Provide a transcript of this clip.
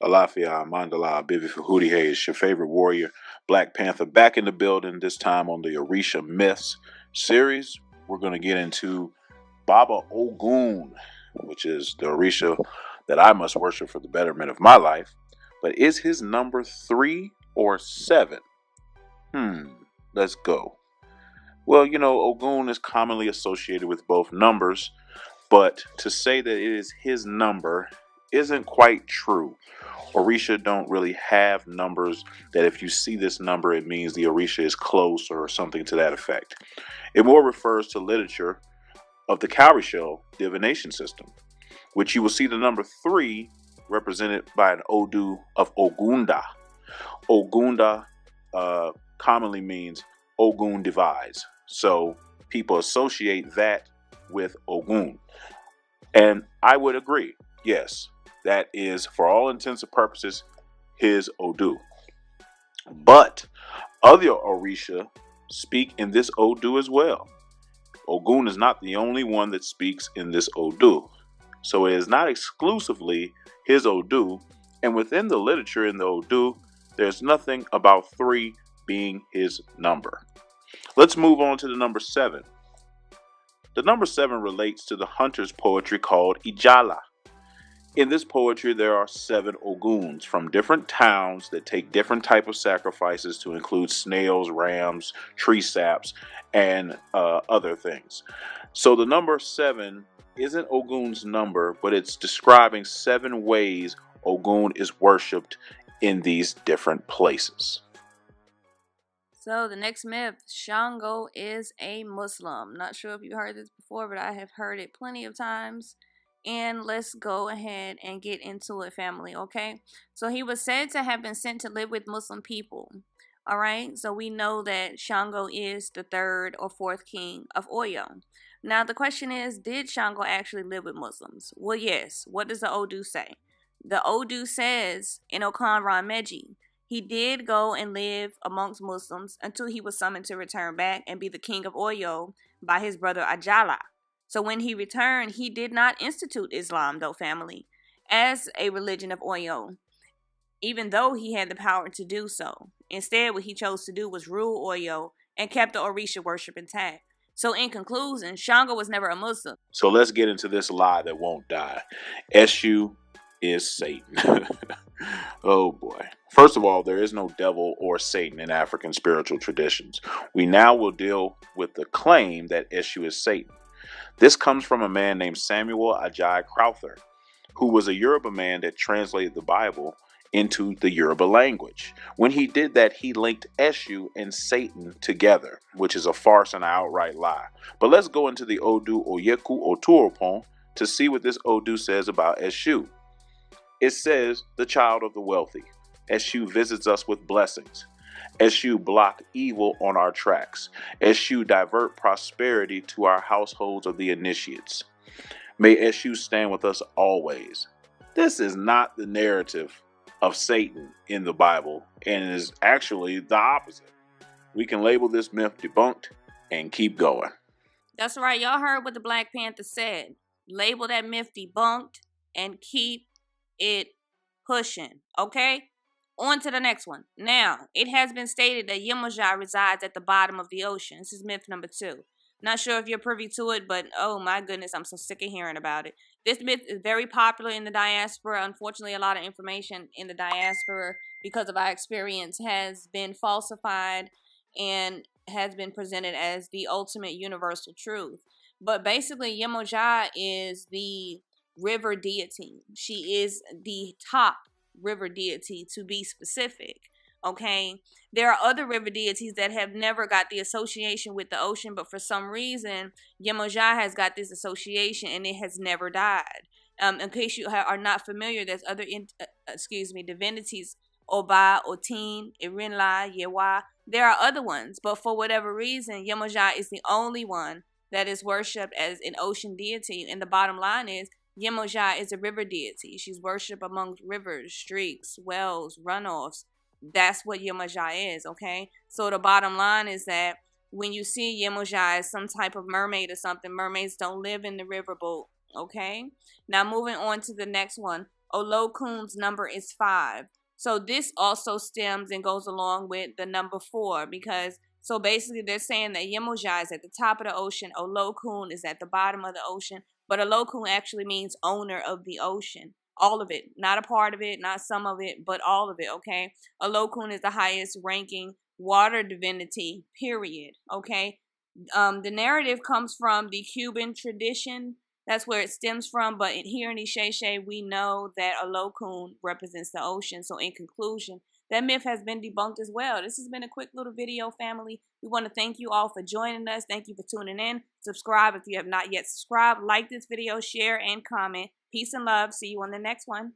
Alafia, Mandala, Bibi Hootie Hayes, your favorite warrior, Blak Panther, back in the building, this time on the Orisa Myths series. We're going to get into Baba Ogun, which is the Orisa that I must worship for the betterment of my life. But is his number 3 or 7? Let's go. Well, Ogun is commonly associated with both numbers, but to say that it is his number isn't quite true. Orisha don't really have numbers that if you see this number, it means the Orisha is close or something to that effect. It more refers to literature of the cowrie shell divination system, which you will see the number 3 represented by an Odu of Ogunda. Ogunda commonly means Ogun divides. So people associate that with Ogun. And I would agree. Yes, that is, for all intents and purposes, his Odu. But other Orisha speak in this Odu as well. Ogun is not the only one that speaks in this Odu. So it is not exclusively his Odu. And within the literature in the Odu, there's nothing about 3 being his number. Let's move on to the number 7. The number 7 relates to the hunter's poetry called Ijala. In this poetry, there are 7 Oguns from different towns that take different type of sacrifices to include snails, rams, tree saps, and other things. So the number 7 isn't Ogun's number, but it's describing 7 ways Ogun is worshipped in these different places. So the next myth, Shango is a Muslim. Not sure if you heard this before, but I have heard it plenty of times. And let's go ahead and get into it, family, okay? So he was said to have been sent to live with Muslim people. All right, so we know that Shango is the 3rd or 4th king of Oyo. Now the question is, did Shango actually live with Muslims? Well, yes. What does the Odu say? The Odu says in Okan Rameji, he did go and live amongst Muslims until he was summoned to return back and be the king of Oyo by his brother Ajala. So when he returned, he did not institute Islam, though, family, as a religion of Oyo, even though he had the power to do so. Instead, what he chose to do was rule Oyo and kept the Orisha worship intact. So in conclusion, Shango was never a Muslim. So let's get into this lie that won't die. Eshu is Satan. Oh boy. First of all, there is no devil or Satan in African spiritual traditions. We now will deal with the claim that Eshu is Satan. This comes from a man named Samuel Ajay Crowther, who was a Yoruba man that translated the Bible into the Yoruba language. When he did that, he linked Eshu and Satan together, which is a farce and an outright lie. But let's go into the Odu Oyeku Oturopon to see what this Odu says about Eshu. It says, the child of the wealthy. Eshu visits us with blessings. Eshu block evil on our tracks. Eshu divert prosperity to our households of the initiates. May Eshu stand with us always. This is not the narrative of Satan in the Bible, and is actually the opposite. We can label this myth debunked and keep going. That's right. Y'all heard what the Blak Pantha said. Label that myth debunked and keep it pushing. Okay? On to the next one. Now, it has been stated that Yemoja resides at the bottom of the ocean. This is myth number 2. Not sure if you're privy to it, but oh my goodness, I'm so sick of hearing about it. This myth is very popular in the diaspora. Unfortunately, a lot of information in the diaspora, because of our experience, has been falsified and has been presented as the ultimate universal truth. But basically, Yemoja is the river deity. She is the top river deity, to be specific. Okay, there are other river deities that have never got the association with the ocean, but for some reason Yemoja has got this association and it has never died. In case you are not familiar, there's other divinities: Oba, Otin, Irinla, Yewa. There are other ones, but for whatever reason Yemoja is the only one that is worshipped as an ocean deity. And the bottom line is, Yemoja is a river deity. She's worshipped among rivers, streams, wells, runoffs. That's what Yemoja is, okay? So the bottom line is that when you see Yemoja as some type of mermaid or something, mermaids don't live in the riverboat, okay? Now moving on to the next one. Olokun's number is 5. So this also stems and goes along with the number 4, because so basically they're saying that Yemoja is at the top of the ocean, Olokun is at the bottom of the ocean, but Olokun actually means owner of the ocean. All of it, not a part of it, not some of it, but all of it, okay? Olokun is the highest ranking water divinity, period, okay? The narrative comes from the Cuban tradition. That's where it stems from. But here in Isheshe, we know that Olokun represents the ocean. So in conclusion, that myth has been debunked as well. This has been a quick little video, family. We want to thank you all for joining us. Thank you for tuning in. Subscribe if you have not yet subscribed. Like this video, share, and comment. Peace and love. See you on the next one.